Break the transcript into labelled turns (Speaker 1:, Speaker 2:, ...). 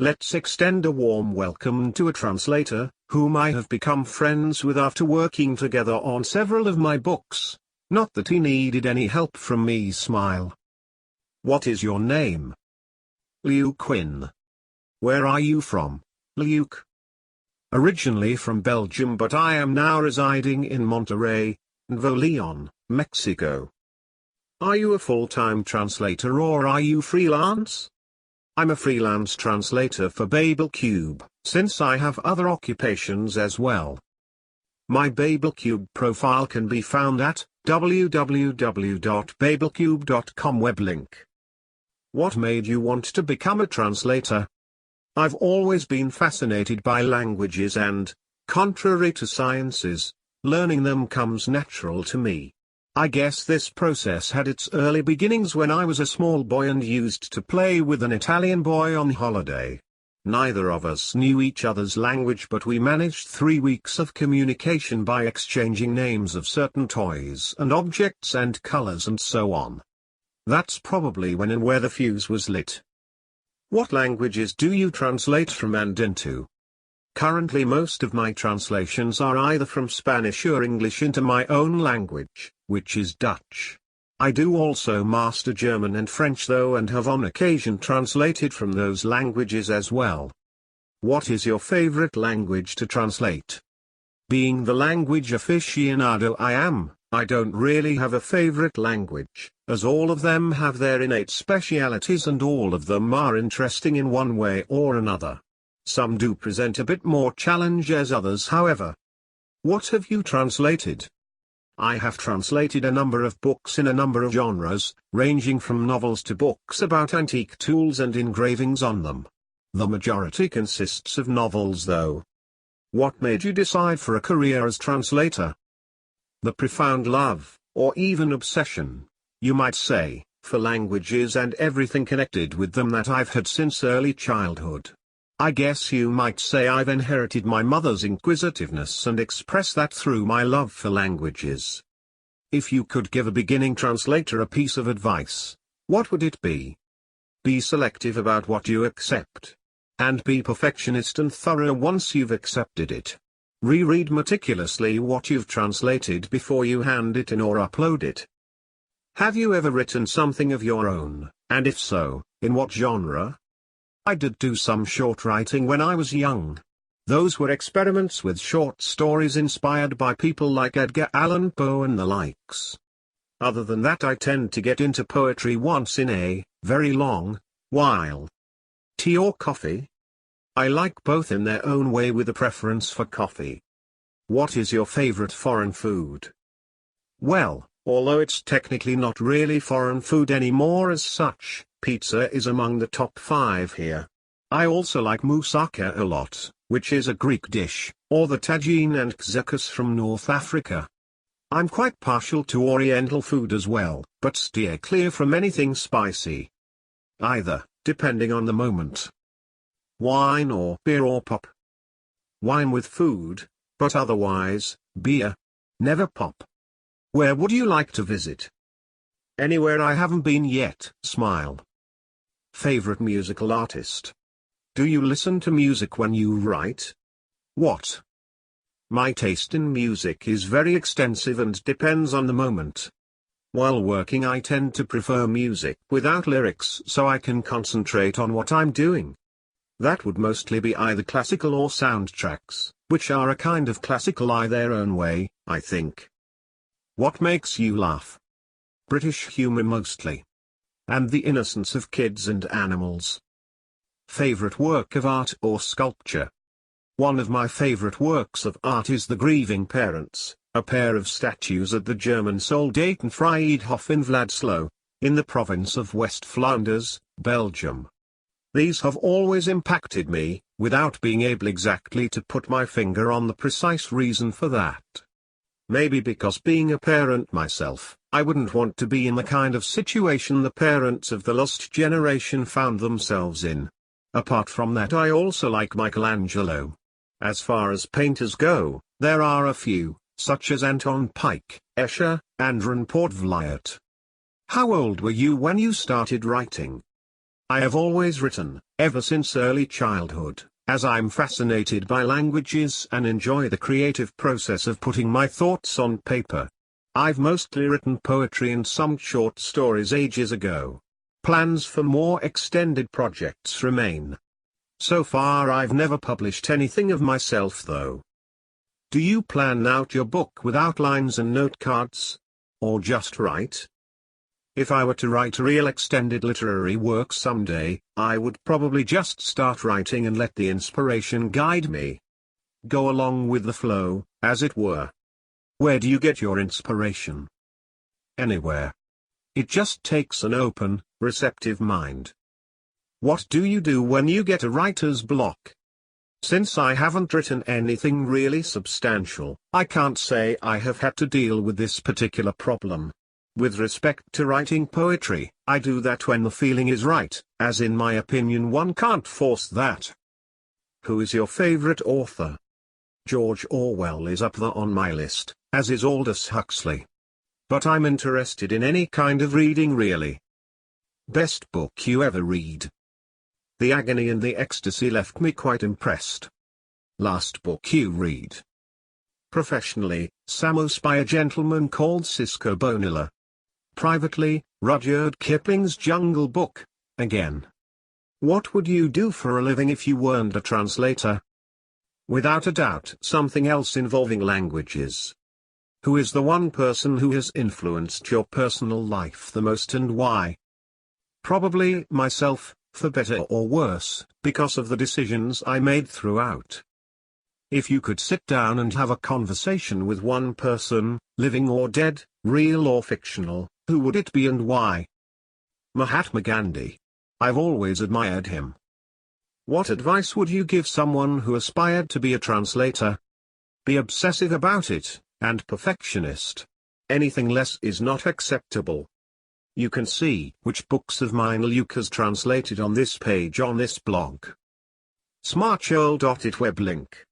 Speaker 1: Let's extend a warm welcome to a translator, whom I have become friends with after working together on several of my books. Not that he needed any help from me. Smile. What is your name? Luc Wyn. Where are you from, Luc? Originally from Belgium, but I am now residing in Monterrey, Nuevo León, Mexico. Are you a full-time translator or are you freelance? I'm a freelance translator for Babelcube, since I have other occupations as well. My Babelcube profile can be found at www.babelcube.com web link. What made you want to become a translator? I've always been fascinated by languages and, contrary to sciences, learning them comes natural to me. I guess this process had its early beginnings when I was a small boy and used to play with an Italian boy on holiday. Neither of us knew each other's language, but we managed 3 weeks of communication by exchanging names of certain toys and objects and colors and so on. That's probably when and where the fuse was lit. What languages do you translate from and into? Currently most of my translations are either from Spanish or English into my own language, which is Dutch. I do also master German and French though, and have on occasion translated from those languages as well. What is your favorite language to translate? Being the language aficionado I am, I don't really have a favorite language, as all of them have their innate specialities and all of them are interesting in one way or another. Some do present a bit more challenge as others, however. What have you translated? I have translated a number of books in a number of genres, ranging from novels to books about antique tools and engravings on them. The majority consists of novels though. What made you decide for a career as translator? The profound love, or even obsession, you might say, for languages and everything connected with them that I've had since early childhood. I guess you might say I've inherited my mother's inquisitiveness and express that through my love for languages. If you could give a beginning translator a piece of advice, what would it be? Be selective about what you accept. And be perfectionist and thorough once you've accepted it. Reread meticulously what you've translated before you hand it in or upload it. Have you ever written something of your own, and if so, in what genre? I did do some short writing when I was young. Those were experiments with short stories inspired by people like Edgar Allan Poe and the likes. Other than that, I tend to get into poetry once in a very long while. Tea or coffee? I like both in their own way, with a preference for coffee. What is your favorite foreign food? Well, although it's technically not really foreign food anymore as such, pizza is among the top 5 here. I also like moussaka a lot, which is a Greek dish, or the tagine and couscous from North Africa. I'm quite partial to Oriental food as well, but steer clear from anything spicy. Either, depending on the moment. Wine or beer or pop? Wine with food, but otherwise, beer. Never pop. Where would you like to visit? Anywhere I haven't been yet. Smile. Favorite musical artist? Do you listen to music when you write? What? My taste in music is very extensive and depends on the moment. While working, I tend to prefer music without lyrics so I can concentrate on what I'm doing. That would mostly be either classical or soundtracks, which are a kind of classical in their own way, I think. What makes you laugh? British humor mostly. And the innocence of kids and animals. Favorite work of art or sculpture? One of my favorite works of art is The Grieving Parents, a pair of statues at the German Soldaten Friedhof in Vladislau, in the province of West Flanders, Belgium. These have always impacted me, without being able exactly to put my finger on the precise reason for that. Maybe because being a parent myself, I wouldn't want to be in the kind of situation the parents of the lost generation found themselves in. Apart from that, I also like Michelangelo. As far as painters go, there are a few, such as Anton Pike, Escher, and Remport Vliet. How old were you when you started writing? I have always written, ever since early childhood, as I'm fascinated by languages and enjoy the creative process of putting my thoughts on paper. I've mostly written poetry and some short stories ages ago. Plans for more extended projects remain. So far I've never published anything of myself though. Do you plan out your book with outlines and note cards? Or just write? If I were to write a real extended literary work someday, I would probably just start writing and let the inspiration guide me. Go along with the flow, as it were. Where do you get your inspiration? Anywhere. It just takes an open, receptive mind. What do you do when you get a writer's block? Since I haven't written anything really substantial, I can't say I have had to deal with this particular problem. With respect to writing poetry, I do that when the feeling is right, as in my opinion one can't force that. Who is your favorite author? George Orwell is up there on my list, as is Aldous Huxley. But I'm interested in any kind of reading really. Best book you ever read? The Agony and the Ecstasy left me quite impressed. Last book you read? Professionally, Samos by a gentleman called Cisco Bonilla. Privately, Rudyard Kipling's Jungle Book, again. What would you do for a living if you weren't a translator? Without a doubt something else involving languages. Who is the one person who has influenced your personal life the most and why? Probably myself, for better or worse, because of the decisions I made throughout. If you could sit down and have a conversation with one person, living or dead, real or fictional, who would it be and why? Mahatma Gandhi. I've always admired him. What advice would you give someone who aspired to be a translator? Be obsessive about it, and perfectionist. Anything less is not acceptable. You can see which books of mine Luc has translated on this page on this blog. Smartshell.it web link.